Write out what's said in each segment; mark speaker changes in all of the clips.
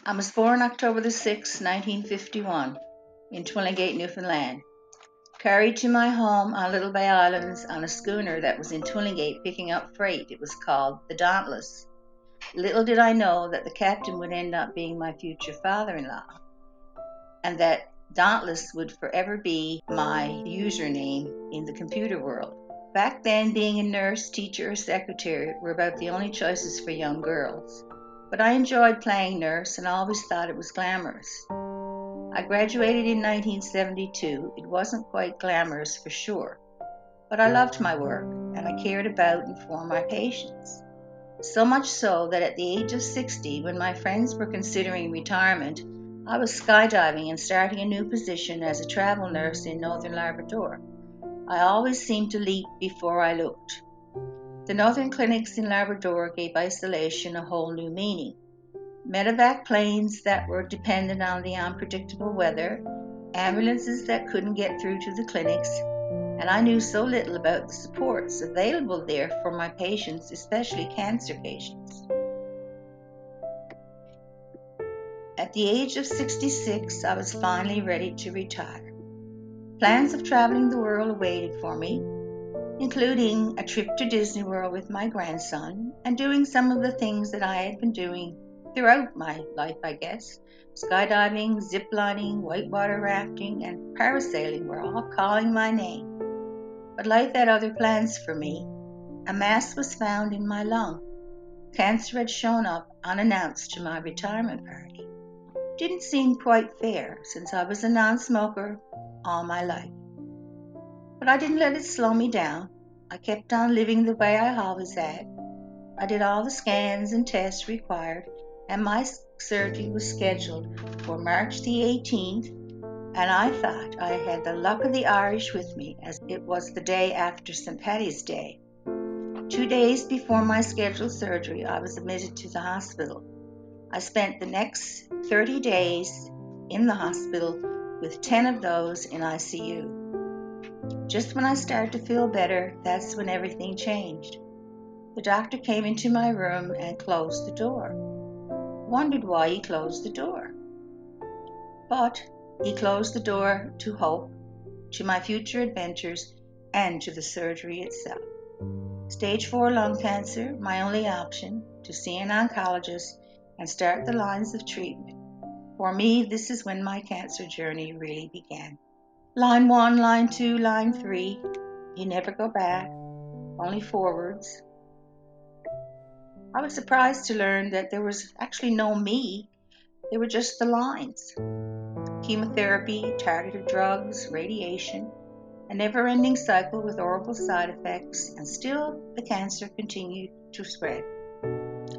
Speaker 1: I was born October the 6th, 1951, in Twillingate, Newfoundland. Carried to my home on Little Bay Islands on a schooner that was in Twillingate picking up freight. It was called the Dauntless. Little did I know that the captain would end up being my future father-in-law, and that Dauntless would forever be my username in the computer world. Back then, being a nurse, teacher, or secretary were about the only choices for young girls. But I enjoyed playing nurse and always thought it was glamorous. I graduated in 1972. It wasn't quite glamorous for sure, but I loved my work and I cared about and for my patients. So much so that at the age of 60, when my friends were considering retirement, I was skydiving and starting a new position as a travel nurse in Northern Labrador. I always seemed to leap before I looked. The northern clinics in Labrador gave isolation a whole new meaning. Medevac planes that were dependent on the unpredictable weather, ambulances that couldn't get through to the clinics, and I knew so little about the supports available there for my patients, especially cancer patients. At the age of 66, I was finally ready to retire. Plans of traveling the world awaited for me, including a trip to Disney World with my grandson and doing some of the things that I had been doing throughout my life, I guess. Skydiving, ziplining, whitewater rafting, and parasailing were all calling my name. But life had other plans for me. A mass was found in my lung. Cancer had shown up unannounced to my retirement party. Didn't seem quite fair since I was a non-smoker all my life. But I didn't let it slow me down. I kept on living the way I always had. I did all the scans and tests required, and my surgery was scheduled for March the 18th, and I thought I had the luck of the Irish with me, as it was the day after St. Paddy's Day. 2 days before my scheduled surgery, I was admitted to the hospital. I spent the next 30 days in the hospital, with 10 of those in ICU. Just when I started to feel better, that's when everything changed. The doctor came into my room and closed the door. Wondered why he closed the door. But he closed the door to hope, to my future adventures, and to the surgery itself. Stage 4 lung cancer, my only option, to see an oncologist and start the lines of treatment. For me, this is when my cancer journey really began. Line 1, line 2, line 3, you never go back, only forwards. I was surprised to learn that there was actually no me, there were just the lines. Chemotherapy, targeted drugs, radiation, a never-ending cycle with horrible side effects, and still the cancer continued to spread.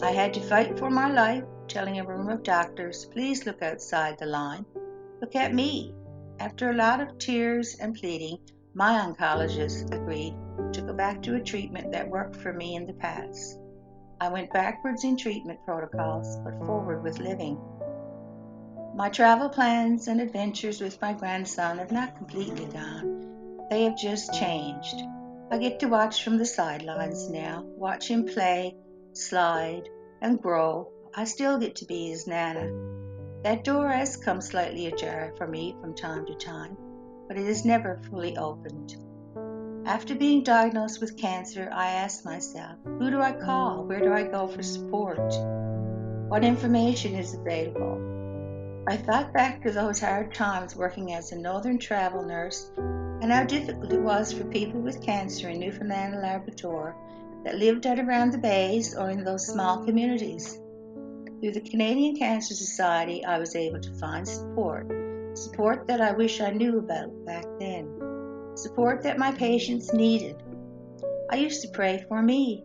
Speaker 1: I had to fight for my life, telling a room of doctors, please look outside the line. Look at me. After a lot of tears and pleading, my oncologist agreed to go back to a treatment that worked for me in the past. I went backwards in treatment protocols, but forward with living. My travel plans and adventures with my grandson have not completely gone. They have just changed. I get to watch from the sidelines now, watch him play, slide, and grow. I still get to be his nana. That door has come slightly ajar for me from time to time, but it is never fully opened. After being diagnosed with cancer, I asked myself, who do I call? Where do I go for support? What information is available? I thought back to those hard times working as a northern travel nurse and how difficult it was for people with cancer in Newfoundland and Labrador that lived at around the bays or in those small communities. Through the Canadian Cancer Society, I was able to find support that I wish I knew about back then, support that my patients needed. I used to pray for me,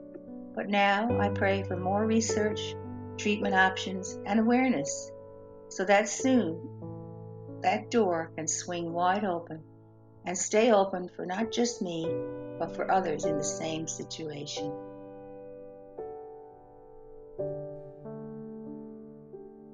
Speaker 1: but now I pray for more research, treatment options, and awareness, so that soon that door can swing wide open and stay open for not just me, but for others in the same situation.